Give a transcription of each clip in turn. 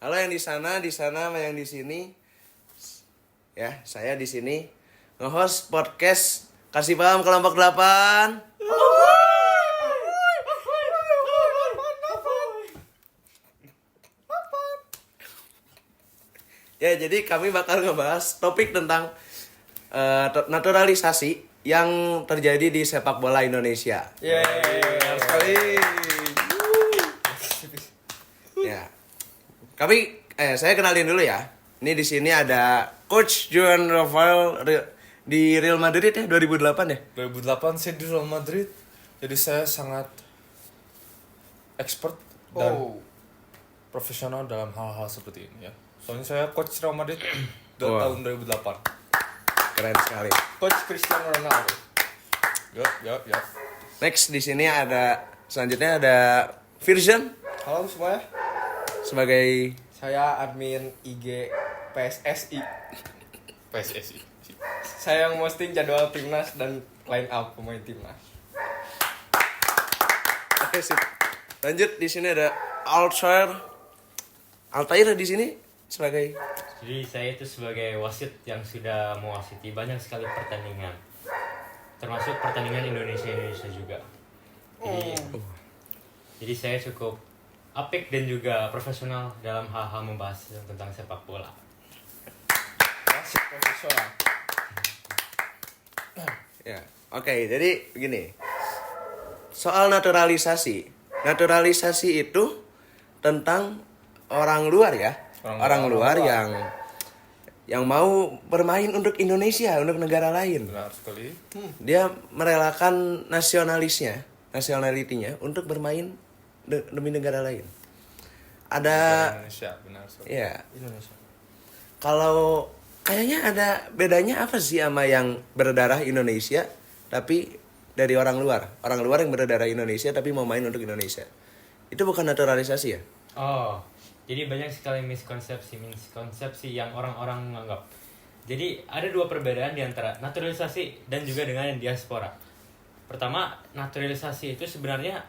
Halo yang di sana sama yang di sini. Ya, saya di sini nge-host podcast Kasih Paham Kelompok 8. Ya, jadi kami bakal ngebahas topik tentang naturalisasi yang terjadi di sepak bola Indonesia. Yeay, sekali. Ya. Saya kenalin dulu ya. Ini di sini ada Coach Juan Rafael di Real Madrid ya 2008 ya. 2008 saya di Real Madrid. Jadi saya sangat expert dan profesional dalam hal-hal seperti ini ya. Soalnya saya coach Real Madrid dari Wow. tahun 2008. Keren sekali. Coach Cristiano Ronaldo. Yup. Next di sini selanjutnya ada Virgin Halo semuanya, sebagai saya admin IG PSSI. PSSI. Saya yang posting jadwal timnas dan line up pemain timnas. Oke sip. Lanjut di sini ada Altair di sini sebagai Jadi saya itu sebagai wasit yang sudah mewasiti banyak sekali pertandingan, termasuk pertandingan Indonesia juga. Jadi saya cukup apik dan juga profesional dalam hal-hal membahas tentang sepak bola. Wasit profesional. ya. Oke, jadi begini. Soal naturalisasi. Naturalisasi itu tentang orang luar ya. Orang luar yang mau bermain untuk Indonesia, untuk negara lain. Benar sekali. Dia merelakan nationality-nya untuk bermain demi negara lain. Ada Indonesia, benar sekali. ya. Indonesia. Kalau kayaknya ada bedanya apa sih sama yang berdarah Indonesia tapi dari orang luar? Orang luar yang berdarah Indonesia tapi mau main untuk Indonesia. Itu bukan naturalisasi ya? Oh, jadi banyak sekali miskonsepsi yang orang-orang menganggap. Jadi ada dua perbedaan di antara naturalisasi dan juga dengan diaspora. Pertama, naturalisasi itu sebenarnya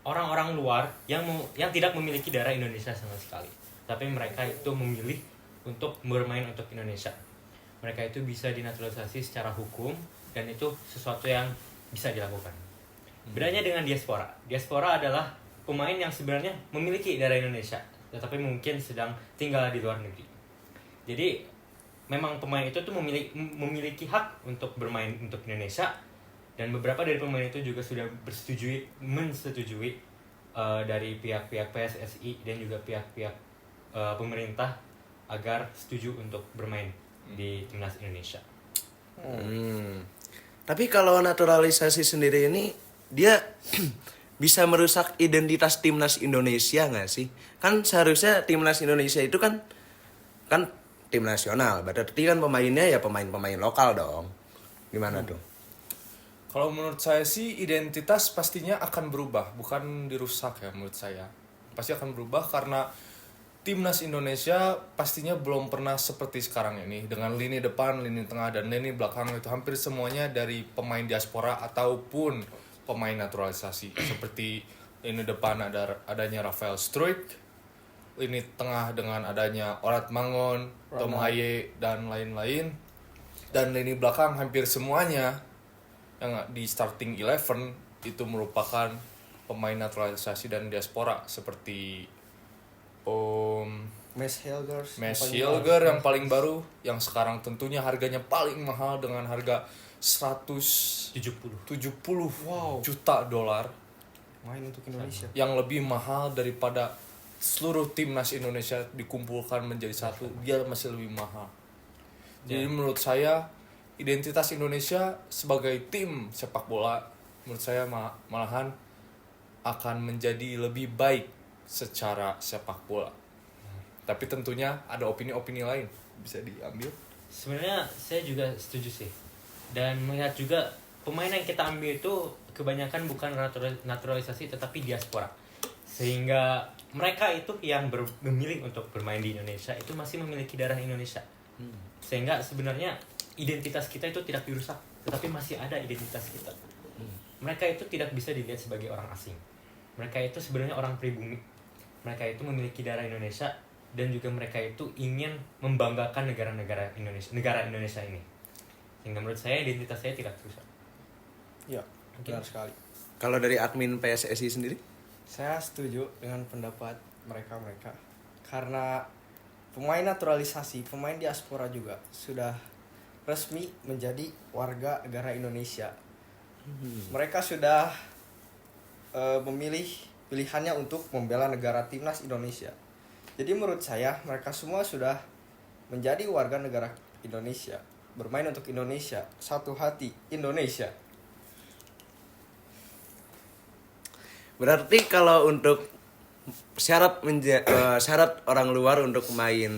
orang-orang luar yang tidak memiliki darah Indonesia sama sekali. Tapi mereka itu memilih untuk bermain untuk Indonesia. Mereka itu bisa dinaturalisasi secara hukum dan itu sesuatu yang bisa dilakukan. Bedanya dengan diaspora. Diaspora adalah pemain yang sebenarnya memiliki darah Indonesia, tetapi mungkin sedang tinggal di luar negeri. Jadi memang pemain itu tuh memiliki hak untuk bermain untuk Indonesia, dan beberapa dari pemain itu juga sudah mensetujui dari pihak-pihak PSSI dan juga pihak-pihak pemerintah agar setuju untuk bermain di timnas Indonesia. Tapi kalau naturalisasi sendiri ini dia bisa merusak identitas timnas Indonesia nggak sih? Kan seharusnya timnas Indonesia itu kan tim nasional. Berarti kan pemainnya ya pemain-pemain lokal dong. Gimana tuh? Kalau menurut saya sih identitas pastinya akan berubah, bukan dirusak ya menurut saya. Pasti akan berubah karena timnas Indonesia pastinya belum pernah seperti sekarang ini dengan lini depan, lini tengah dan lini belakang itu hampir semuanya dari pemain diaspora ataupun pemain naturalisasi. Seperti lini depan adanya Rafael Struijk, lini tengah dengan adanya Orat Mangon, Tom Haye dan lain-lain, dan lini belakang hampir semuanya yang di starting 11 itu merupakan pemain naturalisasi dan diaspora seperti Mes Hilger yang paling baru, yang sekarang tentunya harganya paling mahal dengan harga 170 juta dolar, main untuk Indonesia. yang lebih mahal daripada seluruh timnas Indonesia dikumpulkan menjadi satu. Dia masih lebih mahal. Jadi menurut saya identitas Indonesia sebagai tim sepak bola menurut saya malahan akan menjadi lebih baik secara sepak bola. Tapi tentunya ada opini-opini lain bisa diambil. Sebenarnya saya juga setuju sih. Dan melihat juga pemain yang kita ambil itu kebanyakan bukan naturalisasi tetapi diaspora. Sehingga mereka itu yang memilih untuk bermain di Indonesia itu masih memiliki darah Indonesia. Sehingga sebenarnya identitas kita itu tidak dirusak, tetapi masih ada identitas kita. Mereka itu tidak bisa dilihat sebagai orang asing. Mereka itu sebenarnya orang pribumi. Mereka itu memiliki darah Indonesia dan juga mereka itu ingin membanggakan negara Indonesia ini. Sehingga menurut saya identitas saya tidak rusak. Ya, benar sekali. Kalau dari admin PSSI sendiri? Saya setuju dengan pendapat mereka karena pemain naturalisasi, pemain diaspora juga sudah resmi menjadi warga negara Indonesia. Mereka sudah memilih pilihannya untuk membela negara timnas Indonesia. Jadi menurut saya mereka semua sudah menjadi warga negara Indonesia, bermain untuk Indonesia, satu hati Indonesia. Berarti kalau untuk syarat orang luar untuk main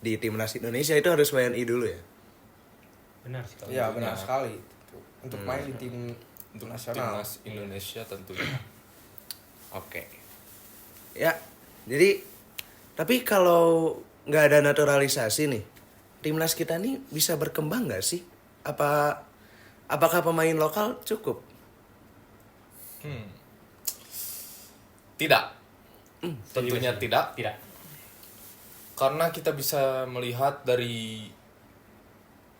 di timnas Indonesia itu harus WNI dulu ya? Benar sekali. Ya benar sekali. Untuk main di tim Untuk nasional. timnas Indonesia tentunya. Oke. Ya, jadi tapi kalau nggak ada naturalisasi nih, timnas kita nih bisa berkembang nggak sih? Apakah pemain lokal cukup? Tidak. Setuju, Tentunya setuju. tidak. Tidak. Karena kita bisa melihat dari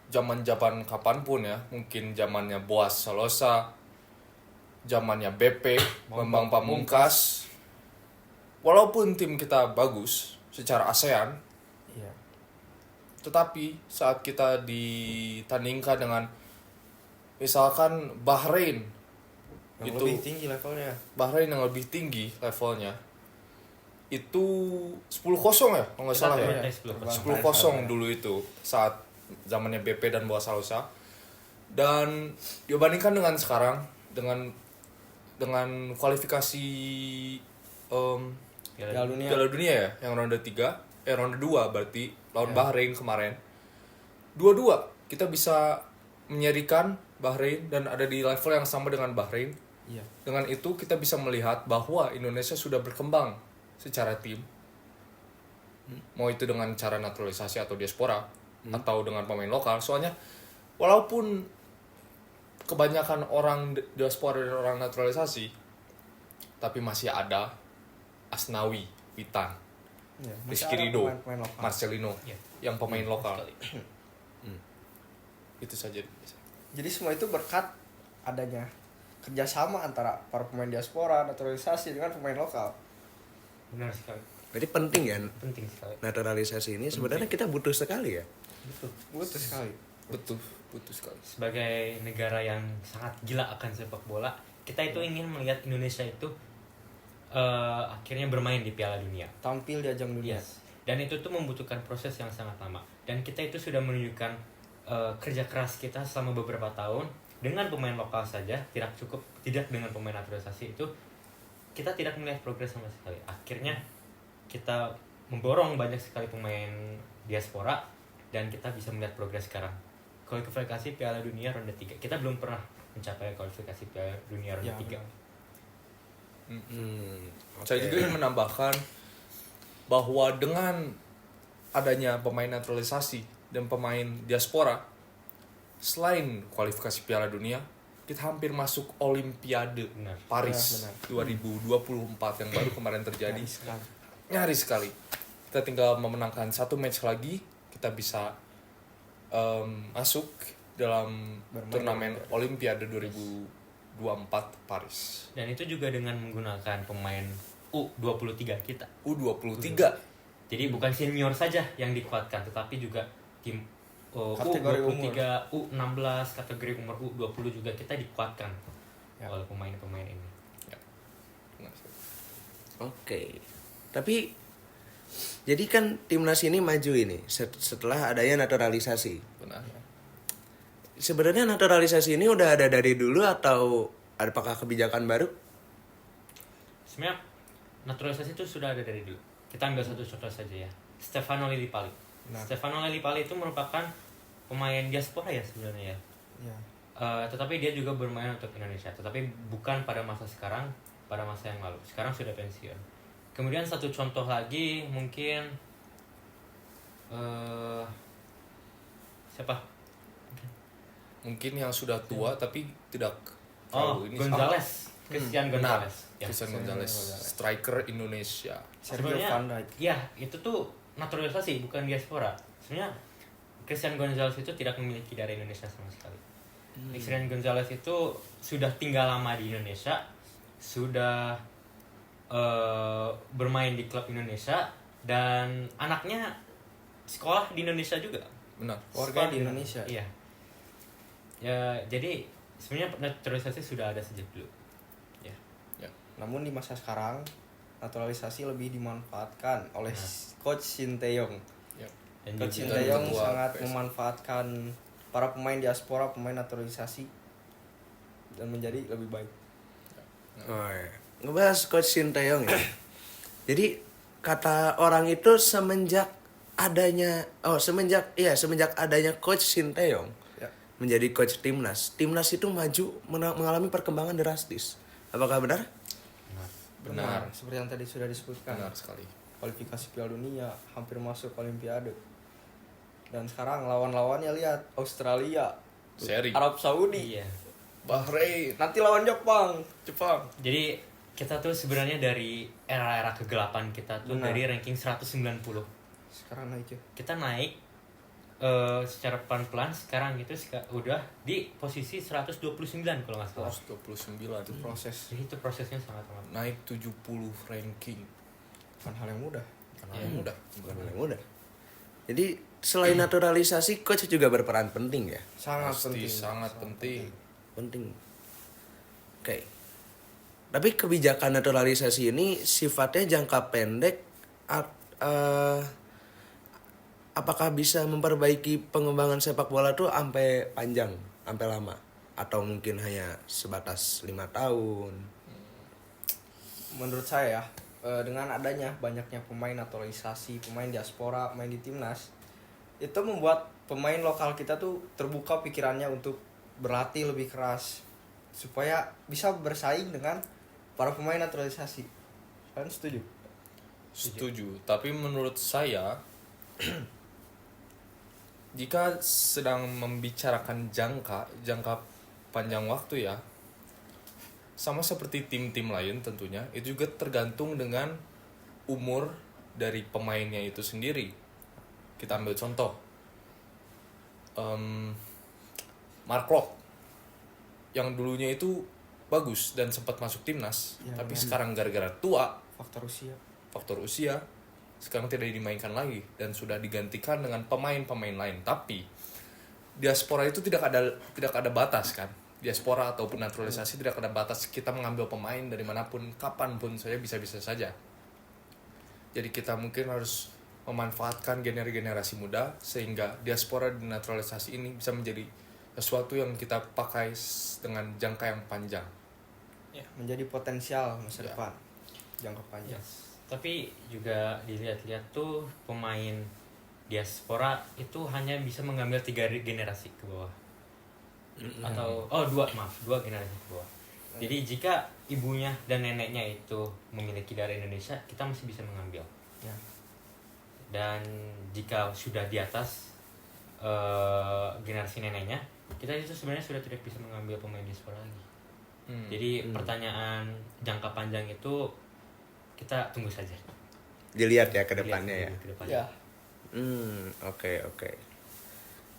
zaman-zaman kapanpun ya, mungkin zamannya Boas Salosa, zamannya BP, Bambang Pamungkas. Walaupun tim kita bagus secara ASEAN, Iya. tetapi saat kita ditandingkan dengan misalkan Bahrain, Yang itu lebih tinggi levelnya. Bahrain yang lebih tinggi levelnya, itu 10-0 ya kalau nggak salah ya. Terbantai 10-0. 10-0 dulu itu saat zamannya BP dan Boas Salosa. Dan dibandingkan dengan sekarang dengan kualifikasi Piala Dunia. Piala Dunia ya yang ronde 2 berarti lawan Bahrain kemarin. Dua-dua kita bisa menyerikan Bahrain dan ada di level yang sama dengan Bahrain. Iya. Dengan itu kita bisa melihat bahwa Indonesia sudah berkembang secara tim. Mau itu dengan cara naturalisasi atau diaspora atau dengan pemain lokal. Soalnya walaupun kebanyakan orang diaspora dan orang naturalisasi, tapi masih ada Asnawi, Witan, Iya, masih Rizky ada Ridho, pemain-pemain lokal. Marcelino Iya. yang pemain lokal. Sekali. Itu saja. Jadi semua itu berkat adanya kerjasama antara para pemain diaspora, naturalisasi dengan pemain lokal. Benar sekali. Jadi penting ya Penting sekali. naturalisasi ini. Sebenarnya kita butuh sekali ya. Butuh sekali. Betul sekali. Sebagai negara yang sangat gila akan sepak bola, kita itu ingin melihat Indonesia itu akhirnya bermain di Piala Dunia. Tampil di ajang dunia. Yes. Dan itu tuh membutuhkan proses yang sangat lama. Dan kita itu sudah menunjukkan kerja keras kita selama beberapa tahun dengan pemain lokal saja tidak cukup, tidak dengan pemain naturalisasi itu kita tidak melihat progres sama sekali. Akhirnya kita memborong banyak sekali pemain diaspora dan kita bisa melihat progres sekarang. Kualifikasi Piala Dunia ronde 3. Kita belum pernah mencapai kualifikasi Piala Dunia ronde Ya, 3. benar. Saya juga ingin menambahkan bahwa dengan adanya pemain naturalisasi dan pemain diaspora, selain kualifikasi Piala Dunia, kita hampir masuk Olimpiade Benar. Paris Ya, benar. 2024 yang baru kemarin terjadi. Nyaris sekali. Nyaris sekali. Kita tinggal memenangkan satu match lagi, kita bisa masuk dalam Bermain turnamen Olimpiade 2024 Paris. Dan itu juga dengan menggunakan pemain U23 kita. U23. Jadi bukan senior saja yang dikuatkan, tetapi juga tim Kategori U23, U16, kategori umur U20 juga kita dikuatkan Ya. oleh pemain-pemain ini. Oke. Tapi jadi kan timnas ini maju ini setelah adanya naturalisasi. Benar. Sebenarnya naturalisasi ini udah ada dari dulu atau apakah kebijakan baru? Sebenarnya naturalisasi itu sudah ada dari dulu. Kita ambil satu contoh saja ya. Stefano Lillipali. Nah. Stefano Lillipali itu merupakan pemain diaspora ya sebenarnya ya. Ya. Tetapi dia juga bermain untuk Indonesia. Tetapi bukan pada masa sekarang, pada masa yang lalu. Sekarang sudah pensiun. Kemudian satu contoh lagi mungkin siapa? Mungkin yang sudah tua tapi tidak Oh, terlalu Gonzales. Christian benar. Gonzales. Ya. Christian Gonzalez, Gonzalez. striker Indonesia. Sergio Sebenarnya, Van Dijk. ya itu tuh naturalisasi bukan diaspora. Sebenarnya Christian Gonzalez itu tidak memiliki darah Indonesia sama sekali. Christian Gonzalez itu sudah tinggal lama di Indonesia, sudah bermain di klub Indonesia, dan anaknya sekolah di Indonesia juga. Benar. Warga di Indonesia. Iya. Ya, jadi sebenarnya naturalisasi sudah ada sejak dulu. Ya. Ya. Namun di masa sekarang naturalisasi lebih dimanfaatkan oleh Coach Sinteyong. Ya. Dan Coach juga Sinteyong ketua sangat PSSI. memanfaatkan para pemain diaspora, pemain naturalisasi dan menjadi lebih baik. Oh, iya. Ngebahas Coach Sinteyong ya. Jadi kata orang itu semenjak adanya Coach Sinteyong Ya. menjadi coach timnas itu maju mengalami perkembangan drastis. Apakah benar? Benar. Seperti yang tadi sudah disebutkan. Benar sekali. Kualifikasi Piala Dunia, hampir masuk Olimpiade. Dan sekarang lawan-lawannya lihat Australia, Seri. Arab Saudi, Iya. Bahrain. nanti lawan Jepang. Jadi kita tuh sebenarnya dari era-era kegelapan kita tuh Benar. dari ranking 190. Sekarang naik ya. Kita naik secara pelan-pelan, sekarang itu udah di posisi 129 kalau nggak salah. 129. Itu proses, Jadi itu prosesnya sangat-sangat. Naik 70 ranking. bukan hal yang mudah. Karena mudah. Bukan hal yang mudah. Jadi selain naturalisasi, coach juga berperan penting ya. Sangat Pasti penting. sangat penting. Penting. Oke. Tapi kebijakan naturalisasi ini sifatnya jangka pendek. Apakah bisa memperbaiki pengembangan sepak bola tuh sampai panjang, sampai lama, atau mungkin hanya sebatas 5 tahun? Menurut saya dengan adanya banyaknya pemain naturalisasi, pemain diaspora, pemain di timnas, itu membuat pemain lokal kita tuh terbuka pikirannya untuk berlatih lebih keras supaya bisa bersaing dengan para pemain naturalisasi. Kalian setuju? Setuju. Tapi menurut saya jika sedang membicarakan jangka panjang waktu ya, sama seperti tim-tim lain tentunya, itu juga tergantung dengan umur dari pemainnya itu sendiri. Kita ambil contoh, Mark Klok yang dulunya itu bagus dan sempat masuk timnas, Ya, tapi benar. sekarang gara-gara tua, Faktor usia. sekarang tidak dimainkan lagi dan sudah digantikan dengan pemain-pemain lain. Tapi diaspora itu tidak ada batas kan. Diaspora ataupun naturalisasi tidak ada batas. Kita mengambil pemain dari manapun, kapanpun saja bisa-bisa saja. Jadi kita mungkin harus memanfaatkan generasi muda sehingga diaspora dan naturalisasi ini bisa menjadi sesuatu yang kita pakai dengan jangka yang panjang. Menjadi potensial masa Ya. depan. Jangka panjang. Tapi juga dilihat-lihat tuh pemain diaspora itu hanya bisa mengambil 3 generasi ke bawah. Atau dua generasi ke bawah. Jadi jika ibunya dan neneknya itu memiliki darah Indonesia, kita masih bisa mengambil. Ya. Dan jika sudah di atas generasi neneknya, kita itu sebenarnya sudah tidak bisa mengambil pemain diaspora lagi. Jadi pertanyaan jangka panjang itu kita tunggu saja. Dilihat ya ke depannya ya. Lihat dulu ke depannya. Ya. Oke.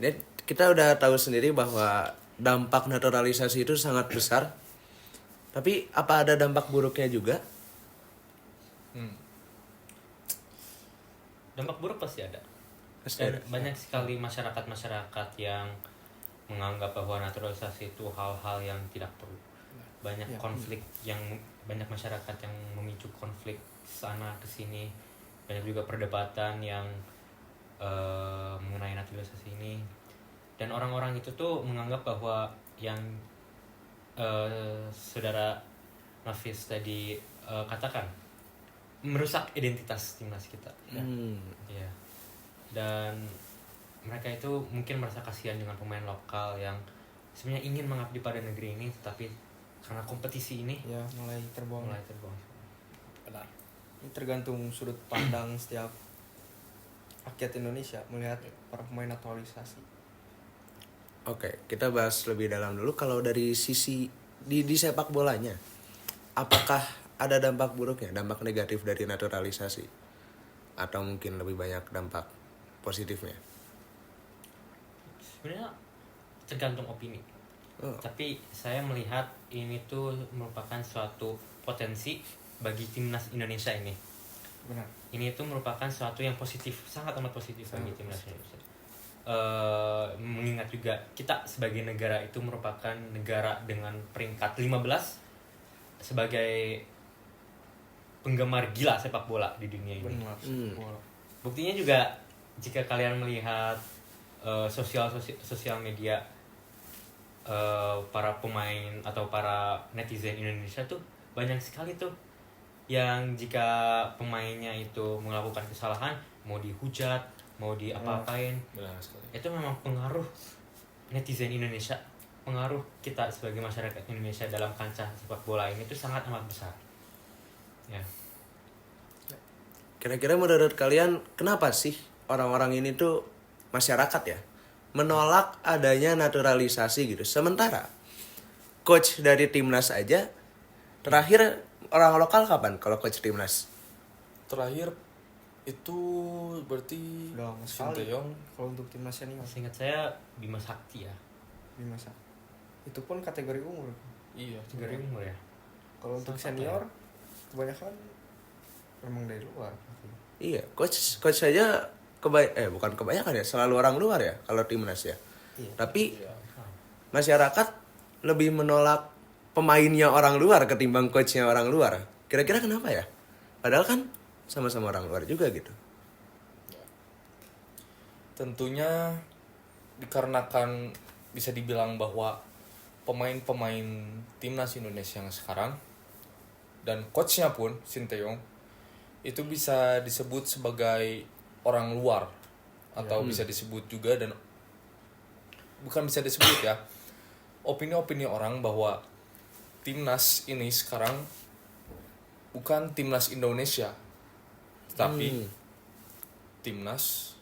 Dan kita udah tahu sendiri bahwa dampak naturalisasi itu sangat besar. Tapi apa ada dampak buruknya juga? Dampak buruk pasti ada. Pasti Dan ada. banyak sekali masyarakat yang menganggap bahwa naturalisasi itu hal-hal yang tidak perlu. Banyak Ya. konflik banyak masyarakat yang memicu konflik sana ke sini. Banyak juga perdebatan yang mengenai naturalisasi ini. Dan orang-orang itu tuh menganggap bahwa yang saudara Nafis tadi katakan merusak identitas timnas kita. Ya. Dan mereka itu mungkin merasa kasihan dengan pemain lokal yang sebenarnya ingin mengabdi pada negeri ini, tetapi karena kompetisi ini Ya, mulai terbuang. Benar. Ini tergantung sudut pandang setiap rakyat Indonesia melihat para pemain naturalisasi. Oke, kita bahas lebih dalam dulu. Kalau dari sisi di sepak bolanya, apakah ada dampak buruknya, dampak negatif dari naturalisasi? atau mungkin lebih banyak dampak positifnya? Sebenarnya tergantung opini. Oh. Tapi saya melihat ini tuh merupakan suatu potensi bagi timnas Indonesia ini. Benar. Ini tuh merupakan suatu yang positif, sangat amat positif bagi timnas Indonesia. Mengingat juga kita sebagai negara itu merupakan negara dengan peringkat 15 sebagai penggemar gila sepak bola di dunia ini. Benar. Bola. Buktinya juga jika kalian melihat sosial media para pemain atau para netizen Indonesia tuh banyak sekali tuh yang jika pemainnya itu melakukan kesalahan mau dihujat, mau diapa-apain, Benar sekali. itu memang pengaruh netizen Indonesia, pengaruh kita sebagai masyarakat Indonesia dalam kancah sepak bola ini tuh sangat amat besar. Ya. Kira-kira menurut kalian kenapa sih orang-orang ini tuh masyarakat ya menolak adanya naturalisasi gitu? Sementara coach dari timnas aja terakhir orang lokal kapan kalau coach timnas? Terakhir itu berarti Udah lama sekali. Sinteyong. Kalau untuk timnas senior Seingat saya Bima Sakti ya, di masa itu pun kategori umur. Iya, kategori umur ya. Kalau untuk Sama senior kebanyakan memang dari luar. Iya, coach saja bukan kebanyakan ya, selalu orang luar ya kalau timnas ya. Iya. Tapi Iya. masyarakat lebih menolak pemainnya orang luar ketimbang coachnya orang luar. Kira-kira kenapa ya? Padahal kan sama-sama orang luar juga gitu. Tentunya dikarenakan bisa dibilang bahwa pemain-pemain timnas Indonesia yang sekarang dan coachnya pun Sinteyong itu bisa disebut sebagai orang luar atau bisa disebut juga, dan bukan bisa disebut ya, opini-opini orang bahwa timnas ini sekarang bukan timnas Indonesia tapi timnas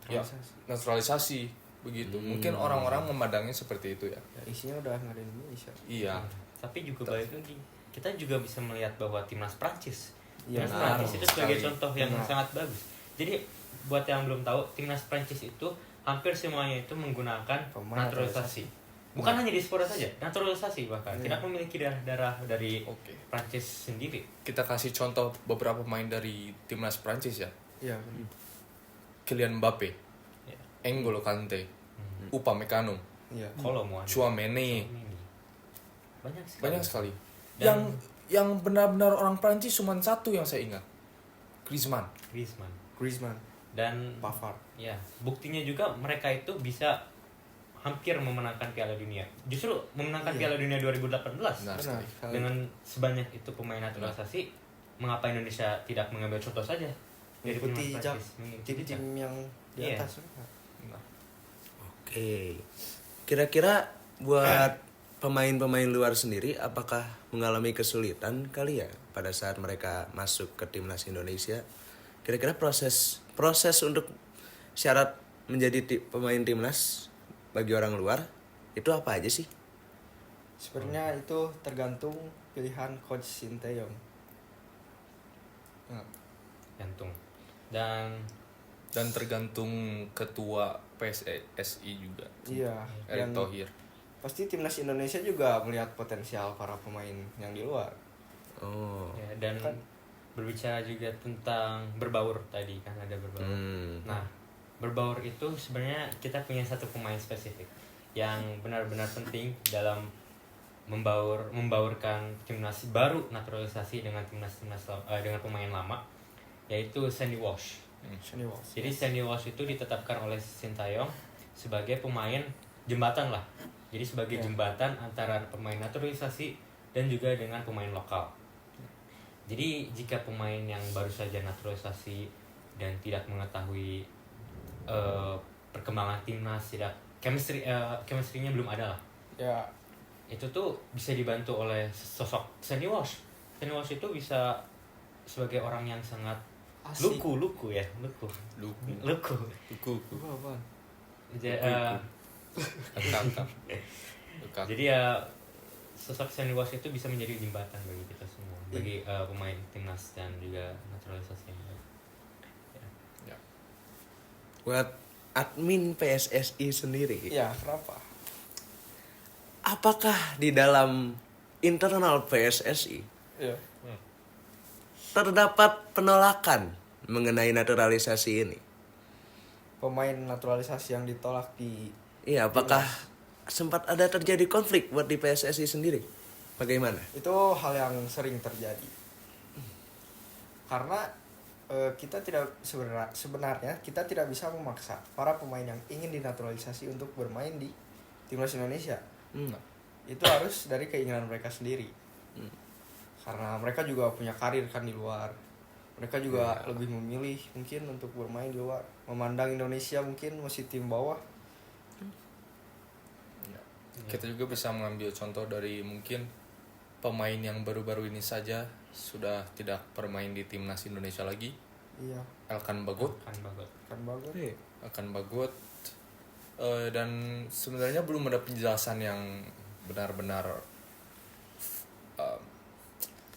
ya, naturalisasi begitu. Mungkin orang-orang memandangnya seperti itu ya. Ya, isinya udah nggak ada Indonesia. Iya. Tapi juga balik lagi, kita juga bisa melihat bahwa timnas Prancis, Iya, timnas benar. Prancis itu sebagai Sekali. contoh yang Benar. sangat bagus. Jadi buat yang belum tahu, timnas Prancis itu hampir semuanya itu menggunakan Pemain naturalisasi. Bukan hanya diaspora saja, naturalisasi bahkan. Iya. Tidak memiliki darah dari Oke. Prancis sendiri. Kita kasih contoh beberapa pemain dari timnas Prancis ya. Iya. Kylian Mbappe, Ya. N'Golo Kante, Upamecano, Iya. Kalau mau Tchouaméni. banyak sekali. Banyak sekali. Dan- Yang benar-benar orang Prancis cuma satu yang saya ingat. Griezmann. Griezmann, Dan Pavard. ya, buktinya juga mereka itu bisa hampir memenangkan Piala Dunia. Justru memenangkan Iya. Piala Dunia 2018 Benar Benar. sekali. sekali. dengan sebanyak itu pemain naturalisasi. Mengapa Indonesia tidak mengambil contoh saja dari Mengikuti timnas Prancis? Mengikuti tim-tim yang di Iya. atas. Nah, Oke. Kira-kira buat pemain-pemain luar sendiri apakah mengalami kesulitan kali ya pada saat mereka masuk ke timnas Indonesia? Kira-kira proses untuk syarat menjadi pemain timnas bagi orang luar itu apa aja sih? Sebenarnya itu tergantung pilihan coach Sinteyong. Nah, jantung. Dan tergantung ketua PSSI juga. iya. Erick Dan Thohir. pasti timnas Indonesia juga melihat potensial para pemain yang di luar. Oh. ya, dan Kan- berbicara juga tentang berbaur tadi kan ada berbaur. Nah, berbaur itu sebenarnya kita punya satu pemain spesifik yang benar-benar penting dalam membaurkan timnas baru naturalisasi dengan dengan pemain lama, yaitu Sandy Walsh. Seni Walsh. Jadi Sandy Walsh itu ditetapkan oleh Sintayong sebagai pemain jembatan lah. Jadi sebagai Ya. jembatan antara pemain naturalisasi dan juga dengan pemain lokal. Jadi jika pemain yang baru saja naturalisasi dan tidak mengetahui perkembangan timnas, tidak chemistry-nya belum ada lah. Ya, Itu tuh bisa dibantu oleh sosok Sandy Walsh. Sandy Walsh itu bisa sebagai orang yang sangat asik. luku ya, luku. Luku. Apa? Luka. Jadi ya sosok Sandy Walsh itu bisa menjadi jembatan bagi kita semua, bagi pemain timnas dan juga naturalisasi yang baik. Ya. buat admin PSSI sendiri, Ya, kenapa? apakah di dalam internal PSSI Iya. terdapat penolakan mengenai naturalisasi ini? Pemain naturalisasi yang ditolak di Iya, apakah sempat ada terjadi konflik buat di PSSI sendiri? Bagaimana? itu hal yang sering terjadi. Karena kita tidak sebenarnya kita tidak bisa memaksa para pemain yang ingin dinaturalisasi untuk bermain di timnas Indonesia. Itu harus dari keinginan mereka sendiri. Karena mereka juga punya karir kan di luar. Mereka juga lebih memilih mungkin untuk bermain di luar, memandang Indonesia mungkin masih tim bawah. Kita juga bisa mengambil contoh dari mungkin pemain yang baru-baru ini saja sudah tidak bermain di timnas Indonesia lagi. Iya, Elkan Bagot, kan bagus. Elkan Bagot, dan sebenarnya belum ada penjelasan yang benar-benar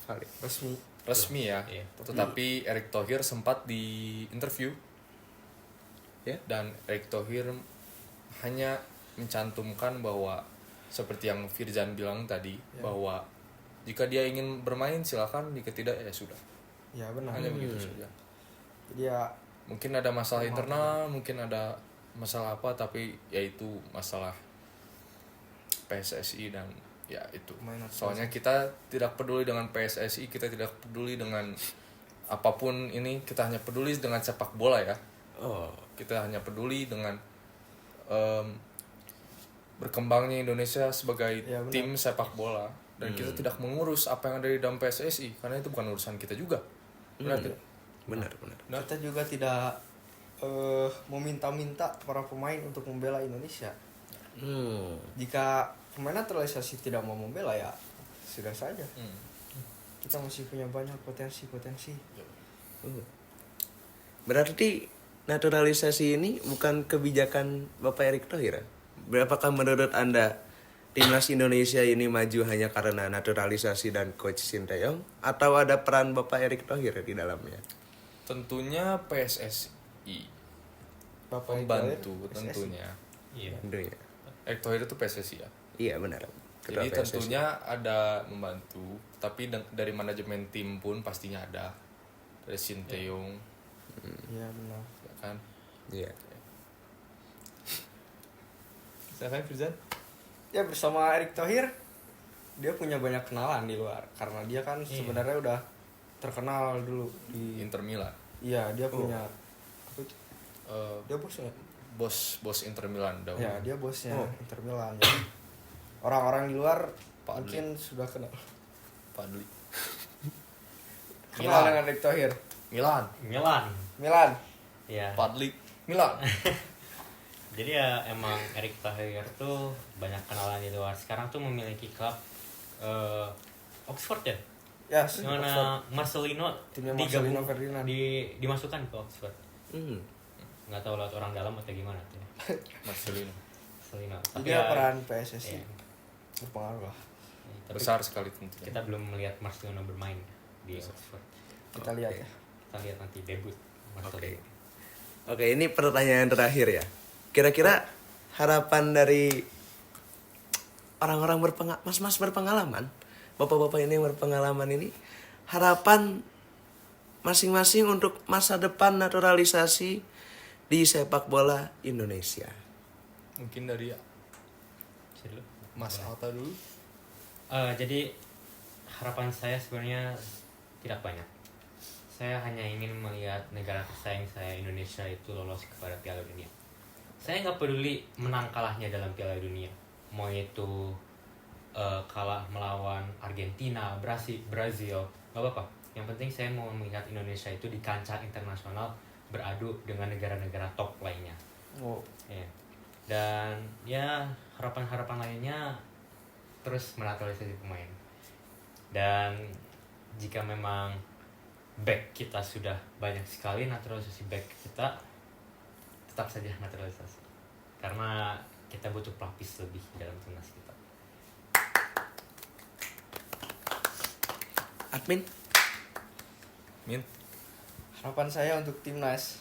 Valid. resmi ya. Iya. Tetapi Erick Thohir sempat di interview, Ya. dan Erick Thohir hanya mencantumkan bahwa seperti yang Firjan bilang tadi, bahwa jika dia ingin bermain silakan, jika tidak ya sudah. Ya benar. Hanya begitu saja. Jadi ya Mungkin ada masalah internal, mungkin ada masalah apa, tapi yaitu masalah PSSI dan ya itu. Pemain naturalisasi. Soalnya kita tidak peduli dengan PSSI, kita tidak peduli dengan apapun ini, kita hanya peduli dengan sepak bola ya. Oh, Kita hanya peduli dengan berkembangnya Indonesia sebagai Ya, benar. tim sepak bola, dan kita tidak mengurus apa yang ada di dalam PSSI karena itu bukan urusan kita juga. Benar tidak? benar. Nah. kita juga tidak meminta-minta para pemain untuk membela Indonesia. Jika pemain naturalisasi tidak mau membela ya sudah saja. Kita masih punya banyak potensi-potensi. Berarti naturalisasi ini bukan kebijakan Bapak Erick Thohir. Apakah menurut Anda timnas Indonesia ini maju hanya karena naturalisasi dan coach Sinteyong, atau ada peran Bapak Erick Thohir di dalamnya? Tentunya PSSI Bapak membantu Thohir, tentunya. Iya. Tentunya. Erick Thohir itu PSSI ya. Iya, benar. Ketua Jadi PSSI. tentunya ada membantu, tapi dari manajemen tim pun pastinya ada. Dari Sinteyong, Iya benar. ya kan? Iya. Silakan Firzan. Ya bersama Erick Thohir dia punya banyak kenalan di luar karena dia kan sebenarnya udah terkenal dulu di Inter Milan. Iya, dia punya apa itu? Eh, Dia bosnya. bos Inter Milan dahulu. Ya, dia bosnya Inter Milan. Jadi orang-orang di luar Pak mungkin sudah kenal Padli. kenal dengan Erick Thohir. Milan. Milan. Iya. Padli. Milan. Jadi ya emang Erick Thohir tuh banyak kenalan di luar. Sekarang tuh memiliki klub Oxford ya. Ya, Yang mana Oxford. Marcelino Timnya Marcelino digabung- Ferdinand. dimasukkan ke Oxford. Nggak tahu lewat orang dalam atau gimana tuh. Marcelino. Marcelino. Jadi ya, peran PSSI iya. berpengaruh lah. Tapi Besar sekali tentunya. kita belum melihat Marcelino bermain di Oxford. Kita lihat ya. Kita lihat nanti debut Marcelino. Oke, ini pertanyaan terakhir ya. Kira-kira harapan dari orang-orang mas-mas berpengalaman, bapak-bapak ini yang berpengalaman ini, harapan masing-masing untuk masa depan naturalisasi di sepak bola Indonesia. Mungkin dari Bisa dulu? Mas Alta dulu. Jadi harapan saya sebenarnya tidak banyak. Saya hanya ingin melihat negara tersaing saya Indonesia itu lolos kepada Piala Dunia. Saya nggak peduli menang kalahnya dalam Piala Dunia, mau itu kalah melawan Argentina, Brazil, nggak apa-apa. Yang penting saya mau melihat Indonesia itu di kancah internasional beradu dengan negara-negara top lainnya. Oh, Ya. Dan ya harapan-harapan lainnya terus menaturalisasi pemain. Dan jika memang back kita sudah banyak sekali, naturalisasi back kita tetap saja naturalisasi. Karena kita butuh pelapis lebih dalam timnas kita. Admin? Min. harapan saya untuk timnas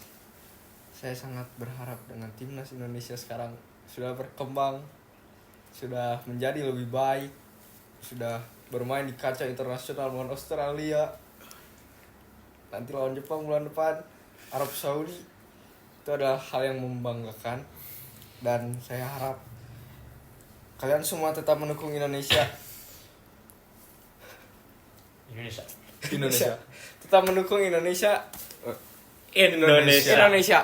saya sangat berharap dengan timnas Indonesia sekarang sudah berkembang, sudah menjadi lebih baik, sudah bermain di kancah internasional melawan Australia, nanti lawan Jepang bulan depan, Arab Saudi. Itu adalah hal yang membanggakan, dan saya harap kalian semua tetap mendukung Indonesia. Indonesia. Tetap mendukung Indonesia. Indonesia.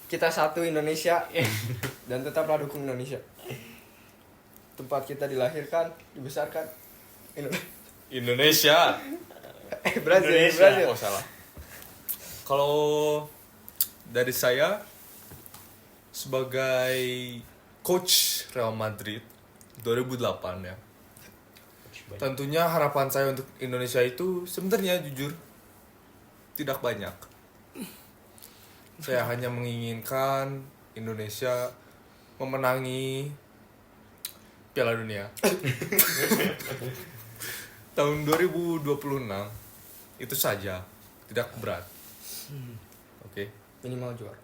Kita satu Indonesia. Dan tetaplah dukung Indonesia. Tempat kita dilahirkan, dibesarkan. Indonesia. Brazil. Indonesia. Brazil. Oh salah. Kalau dari saya sebagai coach Real Madrid 2008 ya. Tentunya harapan saya untuk Indonesia itu sebenarnya jujur tidak banyak. Saya hanya menginginkan Indonesia memenangi Piala Dunia. Tahun 2026 itu saja, tidak berat. Oke. Minimal juara.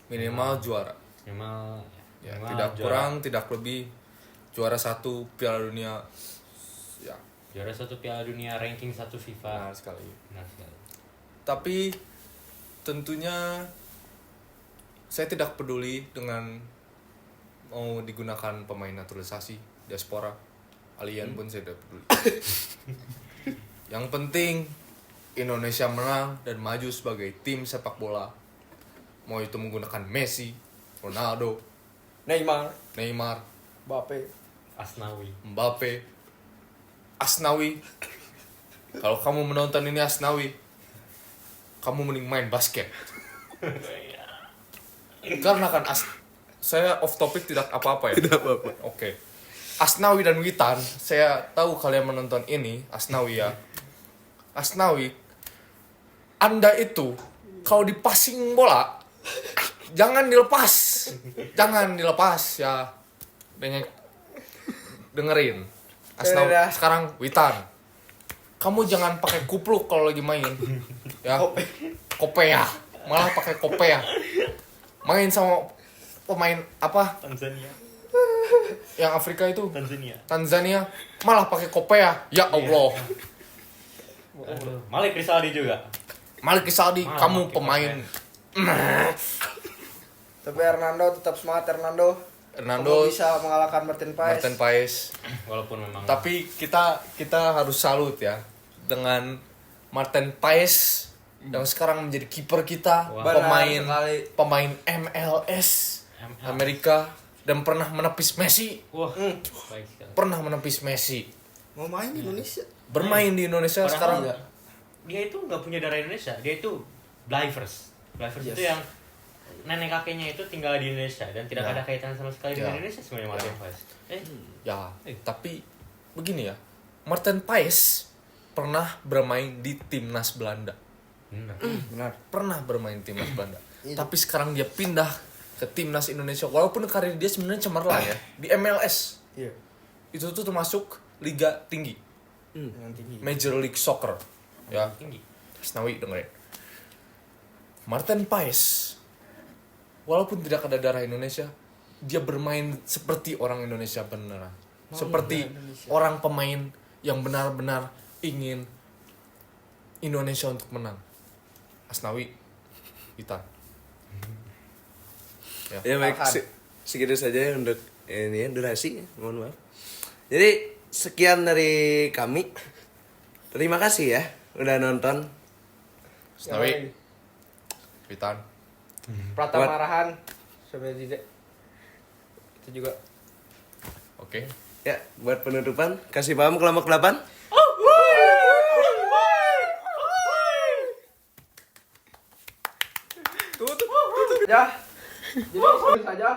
Minimal juara. Minimal Ya, minimal tidak juara. kurang, tidak lebih. Juara 1 Piala Dunia. Ya, Juara 1 Piala Dunia ranking 1 FIFA. benar sekali. Benar sekali. Tapi tentunya saya tidak peduli dengan mau digunakan pemain naturalisasi, diaspora, alien pun saya tidak peduli. Yang penting Indonesia menang dan maju sebagai tim sepak bola. Mau itu menggunakan Messi, Ronaldo, Neymar, Mbappe. Asnawi. Mbappe, Asnawi. Kalau kamu menonton ini Asnawi, kamu mending main basket. Karena kan saya off topic tidak apa-apa ya. Tidak apa-apa. Oke. Asnawi dan Witan, saya tahu kalian menonton ini, Asnawi ya. Asnawi, Anda itu kalau di passing bola jangan dilepas. Jangan dilepas ya. Dengerin. Asnawi Dadah. sekarang Witan. Kamu jangan pakai kupluk kalau lagi main. Ya. Kopea. Malah pakai kopea. Main sama pemain apa? Tanzania. Yang Afrika itu. Tanzania. Tanzania malah pakai kopea. Ya Allah. Aduh. Malik Rizaldi juga. Malik Rizaldi, Malah kamu pakai pemain. Tapi Hernando tetap semangat Hernando. Hernando, Kamu bisa mengalahkan Martin Paes. Martin Paes. Walaupun memang Tapi kita harus salut ya dengan Martin Paes yang sekarang menjadi kiper kita, Wah. pemain Benar sekali. pemain MLS Amerika dan pernah menepis Messi, wah, baik sekali. pernah menepis Messi. Mau main di Indonesia. Bermain di Indonesia Padahal sekarang. dia itu nggak punya darah Indonesia, dia itu Blijvers. Blijvers Yes. itu yang nenek kakeknya itu tinggal di Indonesia dan tidak Ya. ada kaitan sama sekali Ya. dengan Indonesia sebenarnya Martin Paes. Ya, tapi begini ya. Martin Paes pernah bermain di timnas Belanda. Benar. Pernah bermain timnas Belanda. Iya. Tapi sekarang dia pindah ke timnas Indonesia. Walaupun karir dia sebenarnya cemerlang ya di MLS. Iya. Itu tuh termasuk liga tinggi, Yang tinggi. Major League Soccer. Ya, Tinggi. Asnawi dengerin. Martin Paes walaupun tidak ada darah Indonesia, dia bermain seperti orang Indonesia beneran. Seperti Indonesia. orang pemain yang benar-benar ingin Indonesia untuk menang. Asnawi, Witan. Ya baik, Alhan. segitu saja untuk ini ya, durasi. Mohon maaf. Jadi sekian dari kami. Terima kasih ya udah nonton. Asnawi, Witan. Pratama Buat- Arahan. Sampai tidak. Itu juga. Oke. Ya, buat penutupan, kasih paham kelompok 8. Ya. Jadi sebelum saja